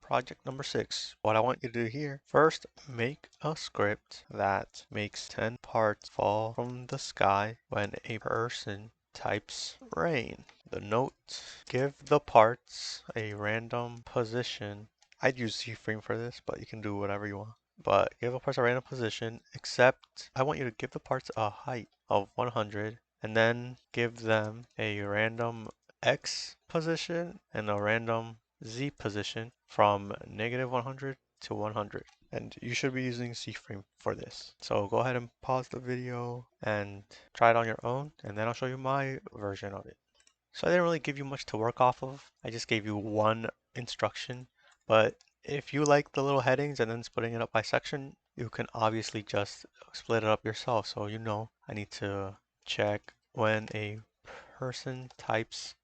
project number 6. What I want you to do here, first make a script that makes 10 parts fall from the sky when a person types rain. The note, give the parts a random position. I'd use C-frame for this, but you can do whatever you want. But give the parts a random position, except I want you to give the parts a height of 100 and then give them a random X position and a random Z position from negative 100 to 100. And you should be using C-frame for this. So go ahead and pause the video and try it on your own, and then I'll show you my version of it. So I didn't really give you much to work off of. I just gave you one instruction, but if you like the little headings and then splitting it up by section, you can obviously just split it up yourself. So you know I need to check when a person types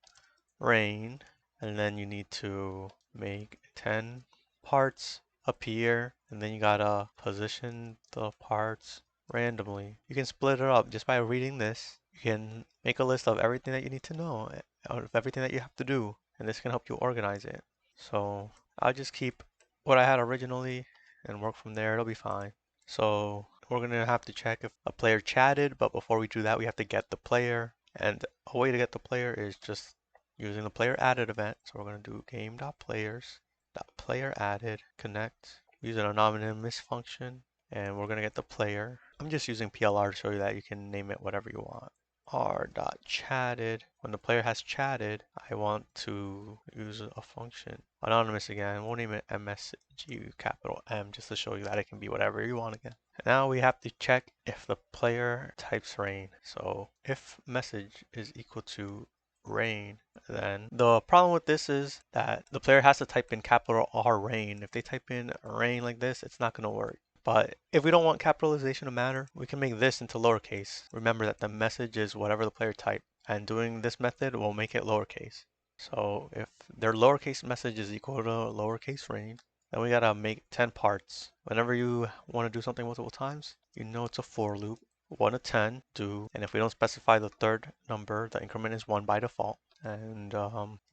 rain, and then you need to make 10 parts appear, and then you gotta position the parts randomly. You can split it up just by reading this. You can make a list of everything that you need to know, of everything that you have to do, and this can help you organize it. So I'll just keep what I had originally and work from there. It'll be fine. So we're gonna have to check if a player chatted, but before we do that, we have to get the player. And a way to get the player is just using the player added event. So we're going to do game.players.player added connect, use an anonymous function, and we're going to get the player. I'm just using PLR to show you that you can name it whatever you want. r.chatted. When the player has chatted, I want to use a function. Anonymous again. We'll name it MSG capital M just to show you that it can be whatever you want again. And now we have to check if the player types rain. So if message is equal to rain, then the problem with this is that the player has to type in capital R rain. If they type in rain like this, it's not going to work. But if we don't want capitalization to matter, we can make this into lowercase. Remember that the message is whatever the player typed, and doing this method will make it lowercase. So if their lowercase message is equal to lowercase rain, then we gotta make 10 parts. Whenever you want to do something multiple times, you know it's a for loop. 1 to 10, do, and if we don't specify the third number, the increment is 1 by default. And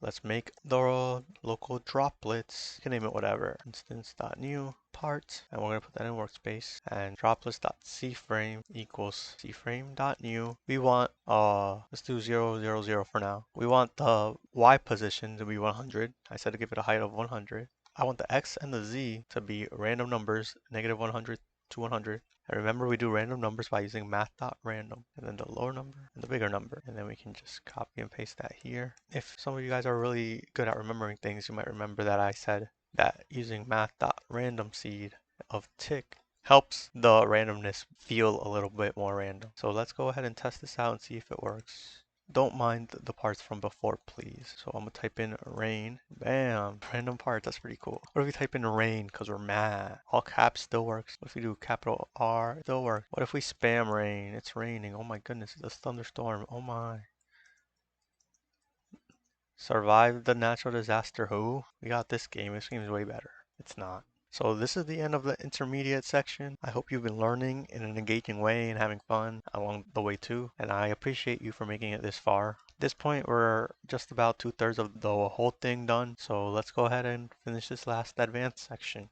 let's make the local droplets. You can name it whatever. Instance.new part, and we're going to put that in workspace. And droplets.cframe equals cframe.new. We want, let's do 0, 0, 0 for now. We want the Y position to be 100. I said to give it a height of 100. I want the X and the Z to be random numbers, negative 100 to 100. And remember, we do random numbers by using math.random, and then the lower number and the bigger number. And then we can just copy and paste that here. If some of you guys are really good at remembering things, you might remember that I said that using math.random seed of tick helps the randomness feel a little bit more random. So let's go ahead and test this out and see if it works. Don't mind the parts from before, please. So I'm gonna type in rain. Bam, random parts. That's pretty cool. What if we type in rain because we're mad? All caps still works. What if we do capital R? Still works. What if we spam rain? It's raining. Oh my goodness, it's a thunderstorm. Oh my. Survive the natural disaster. Who? We got this game. This game is way better. It's not. So this is the end of the intermediate section. I hope you've been learning in an engaging way and having fun along the way too. And I appreciate you for making it this far. At this point, we're just about 2/3 of the whole thing done. So let's go ahead and finish this last advanced section.